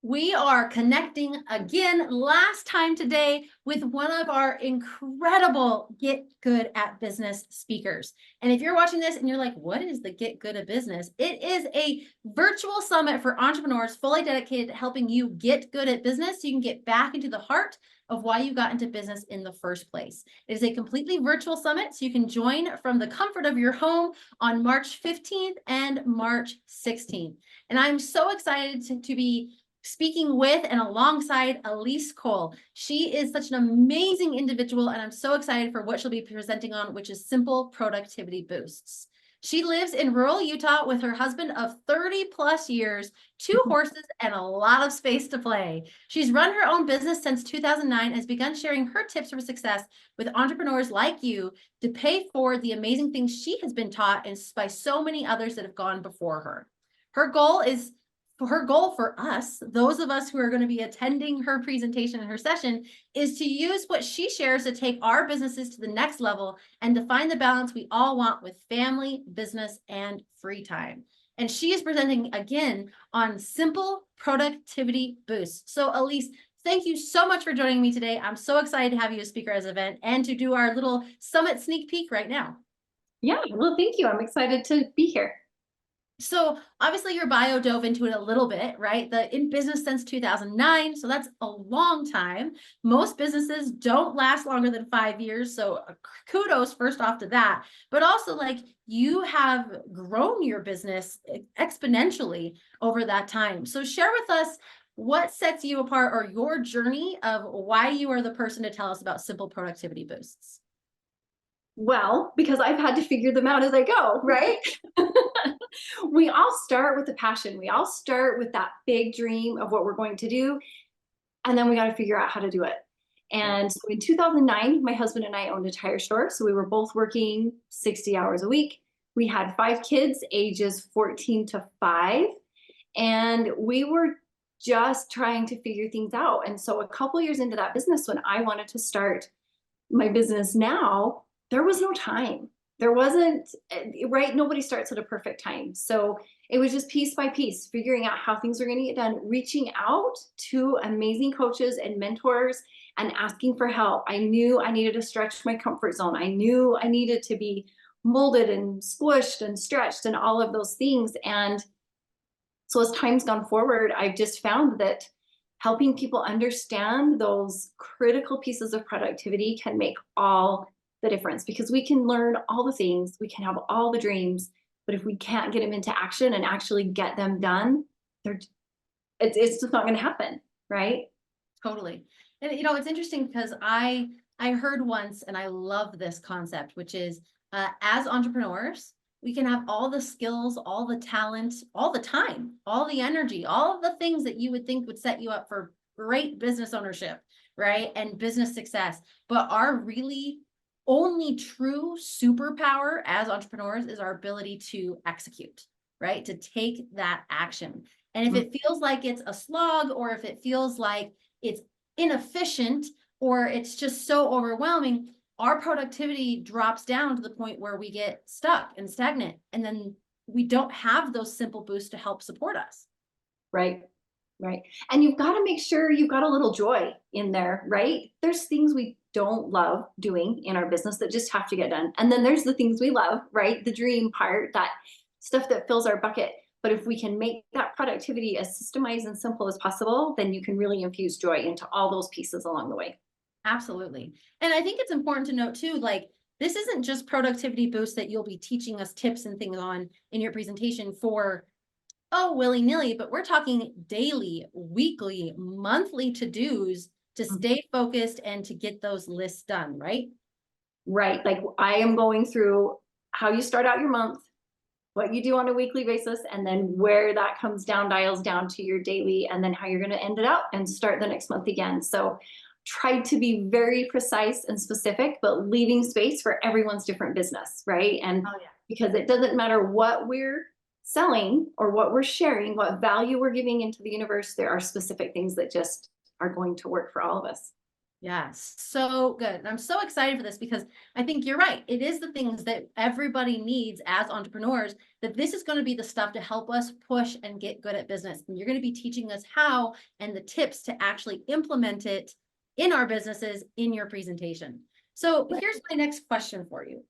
We are connecting again last time today with one of our incredible Get Good at Business speakers. And if you're watching this and you're like, what is the Get Good at Business? It is a virtual summit for entrepreneurs fully dedicated to helping you get good at business so you can get back into the heart of why you got into business in the first place. It is a completely virtual summit, so you can join from the comfort of your home on March 15th and March 16th. And I'm so excited to be speaking with and alongside Alisse Coil. She is such an amazing individual, and I'm so excited for what she'll be presenting on, which is simple productivity boosts. She lives in rural Utah with her husband of 30 plus years, two horses, and a lot of space to play. She's run her own business since 2009 and has begun sharing her tips for success with entrepreneurs like you to pay for the amazing things she has been taught and by so many others that have gone before her. Her goal for us, those of us who are going to be attending her presentation and her session, is to use what she shares to take our businesses to the next level and to find the balance we all want with family, business, and free time. And she is presenting again on simple productivity boosts. So Alisse, thank you so much for joining me today. I'm so excited to have you as speaker as event and to do our little summit sneak peek right now. Yeah, well, thank you. I'm excited to be here. So obviously your bio dove into it a little bit, right? The in business since 2009. So that's a long time. Most businesses don't last longer than 5 years. So kudos first off to that, but also like you have grown your business exponentially over that time. So share with us what sets you apart or your journey of why you are the person to tell us about simple productivity boosts. Well, because I've had to figure them out as I go, right? We all start with a passion. We all start with that big dream of what we're going to do, and then we got to figure out how to do it. And so in 2009, my husband and I owned a tire store. So we were both working 60 hours a week. We had 5 kids, ages 14 to 5. And we were just trying to figure things out. And so a couple years into that business, when I wanted to start my business now, there was no time. There wasn't, right? Nobody starts at a perfect time. So it was just piece by piece, figuring out how things are going to get done, reaching out to amazing coaches and mentors and asking for help. I knew I needed to stretch my comfort zone. I knew I needed to be molded and squished and stretched and all of those things. And so as time's gone forward, I've just found that helping people understand those critical pieces of productivity can make all the difference, because we can learn all the things, we can have all the dreams, but if we can't get them into action and actually get them done, it's just not going to happen, right? Totally. And it's interesting because I heard once, and I love this concept, which is as entrepreneurs, we can have all the skills, all the talent, all the time, all the energy, all of the things that you would think would set you up for great business ownership, right? And business success. But our really only true superpower as entrepreneurs is our ability to execute, right? To take that action. And if it feels like it's a slog, or if it feels like it's inefficient, or it's just so overwhelming, our productivity drops down to the point where we get stuck and stagnant. And then we don't have those simple boosts to help support us. Right. Right. And you've got to make sure you've got a little joy in there, right? There's things we don't love doing in our business that just have to get done. And then there's the things we love, right? The dream part, that stuff that fills our bucket. But if we can make that productivity as systemized and simple as possible, then you can really infuse joy into all those pieces along the way. Absolutely. And I think it's important to note too, like, this isn't just productivity boosts that you'll be teaching us tips and things on in your presentation for, oh, willy-nilly, but we're talking daily, weekly, monthly to-dos to stay focused and to get those lists done, right? Right. Like, I am going through how you start out your month, what you do on a weekly basis, and then where that comes down, dials down to your daily, and then how you're going to end it up and start the next month again. So try to be very precise and specific, but leaving space for everyone's different business, right? And Oh, yeah. because it doesn't matter what we're selling or what we're sharing, what value we're giving into the universe, there are specific things that just are going to work for all of us. Yes, so good. And I'm so excited for this because I think you're right. It is the things that everybody needs as entrepreneurs, that this is going to be the stuff to help us push and get good at business. And you're going to be teaching us how and the tips to actually implement it in our businesses in your presentation. So here's my next question for you.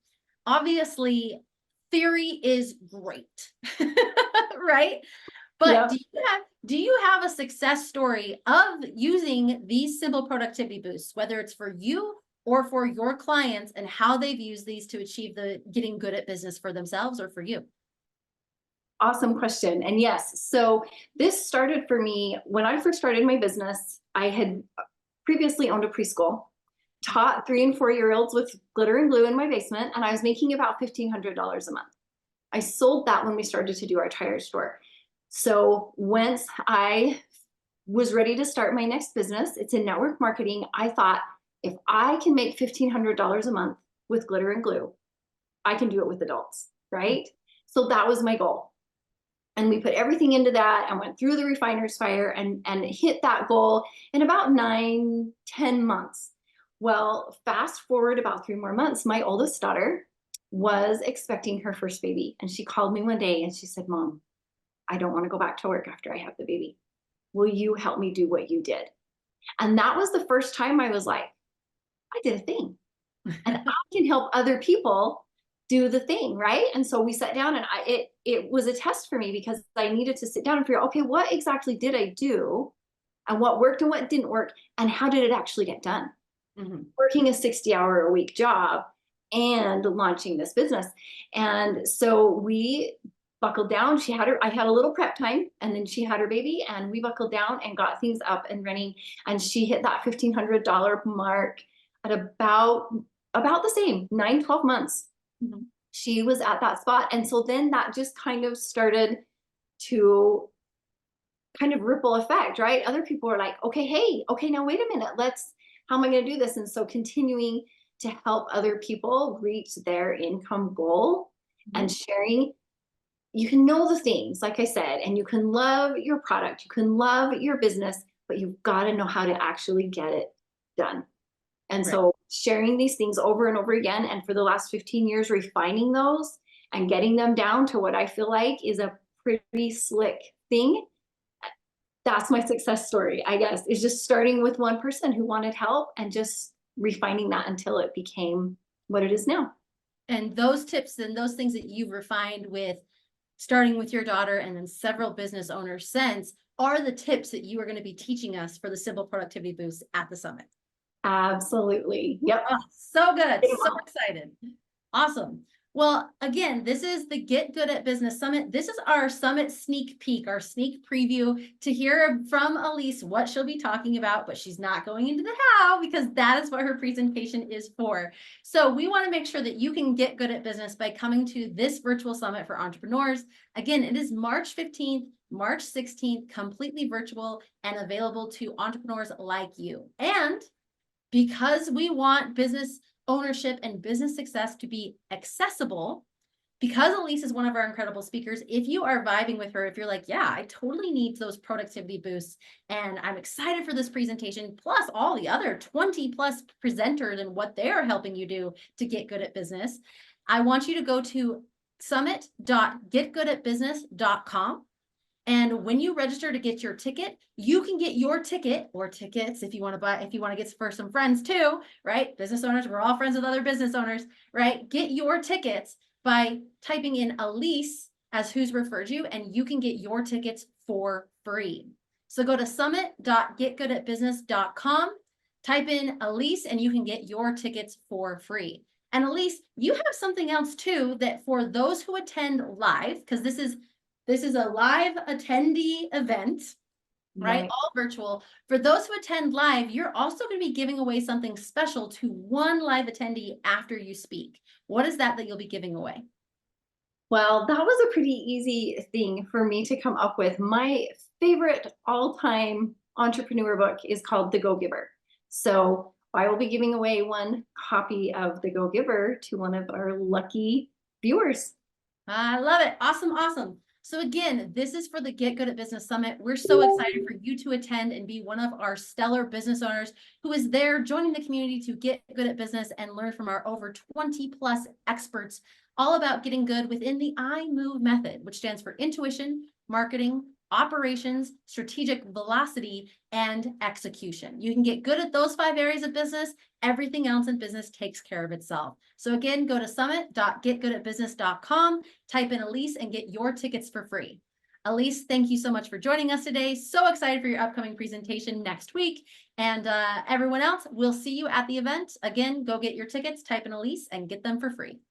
Obviously, theory is great, right? But Yep. do you have a success story of using these simple productivity boosts, whether it's for you or for your clients, and how they've used these to achieve the getting good at business for themselves or for you? Awesome question. And yes, so this started for me when I first started my business. I had previously owned a preschool, taught 3 and 4 year olds with glitter and glue in my basement, and I was making about $1,500 a month. I sold that when we started to do our tire store. So once I was ready to start my next business, it's in network marketing. I thought, if I can make $1,500 a month with glitter and glue, I can do it with adults, right? So that was my goal. And we put everything into that and went through the refiner's fire and hit that goal in about 9, 10 months. Well, fast forward about 3 more months, my oldest daughter was expecting her first baby. And she called me one day and she said, Mom, I don't want to go back to work after I have the baby. Will you help me do what you did? And that was the first time I was like, I did a thing. And I can help other people do the thing, right? And so we sat down, and it was a test for me because I needed to sit down and figure, okay, what exactly did I do, and what worked and what didn't work, and how did it actually get done? Mhm. Working a 60-hour-a-week job and launching this business. And so we buckled down. I had a little prep time, and then she had her baby, and we buckled down and got things up and running. And she hit that $1,500 mark at about the same 9, 12 months. Mhm. She was at that spot. And so then that just kind of started to kind of ripple effect, right? Other people are like, okay, hey, okay, now wait a minute, how am I going to do this? And so continuing to help other people reach their income goal and Mhm. sharing, you can know the things, like I said, and you can love your product, you can love your business, but you've got to know how to actually get it done. And Right. so sharing these things over and over again, and for the last 15 years, refining those and getting them down to what I feel like is a pretty slick thing. That's my success story, I guess, is just starting with one person who wanted help and just refining that until it became what it is now. And those tips and those things that you've refined with starting with your daughter and then several business owners since are the tips that you are going to be teaching us for the simple productivity boost at the summit. Absolutely. Yep. Oh, so good. So excited. Awesome. Well, again, this is the Get Good at Business Summit. This is our summit sneak peek, our sneak preview to hear from Alisse what she'll be talking about, but she's not going into the how because that is what her presentation is for. So we want to make sure that you can get good at business by coming to this virtual summit for entrepreneurs. Again, it is March 15th, March 16th, completely virtual and available to entrepreneurs like you. And because we want business ownership and business success to be accessible, because Alisse is one of our incredible speakers, if you are vibing with her, if you're like, yeah, I totally need those productivity boosts and I'm excited for this presentation, plus all the other 20 plus presenters and what they're helping you do to get good at business, I want you to go to summit.getgoodatbusiness.com. And when you register to get your ticket, you can get your ticket or tickets if you want to buy, if you want to get for some friends too, right? Business owners, we're all friends with other business owners, right? Get your tickets by typing in Alisse as who's referred you, and you can get your tickets for free. So go to summit.getgoodatbusiness.com, type in Alisse, and you can get your tickets for free. And Alisse, you have something else too that for those who attend live, because this is a live attendee event, right? Right. All virtual. For those who attend live, you're also going to be giving away something special to one live attendee after you speak. What is that you'll be giving away? Well, that was a pretty easy thing for me to come up with. My favorite all-time entrepreneur book is called The Go-Giver. So I will be giving away one copy of The Go-Giver to one of our lucky viewers. I love it. Awesome. Awesome. So again, this is for the Get Good at Business Summit. We're so excited for you to attend and be one of our stellar business owners who is there joining the community to get good at business and learn from our over 20 plus experts all about getting good within the I Move method, which stands for intuition, marketing, operations, strategic velocity, and execution. You can get good at those 5 areas of business. Everything else in business takes care of itself. So again, go to summit.getgoodatbusiness.com, type in Alisse and get your tickets for free. Alisse, thank you so much for joining us today. So excited for your upcoming presentation next week. And everyone else, we'll see you at the event. Again, go get your tickets, type in Alisse and get them for free.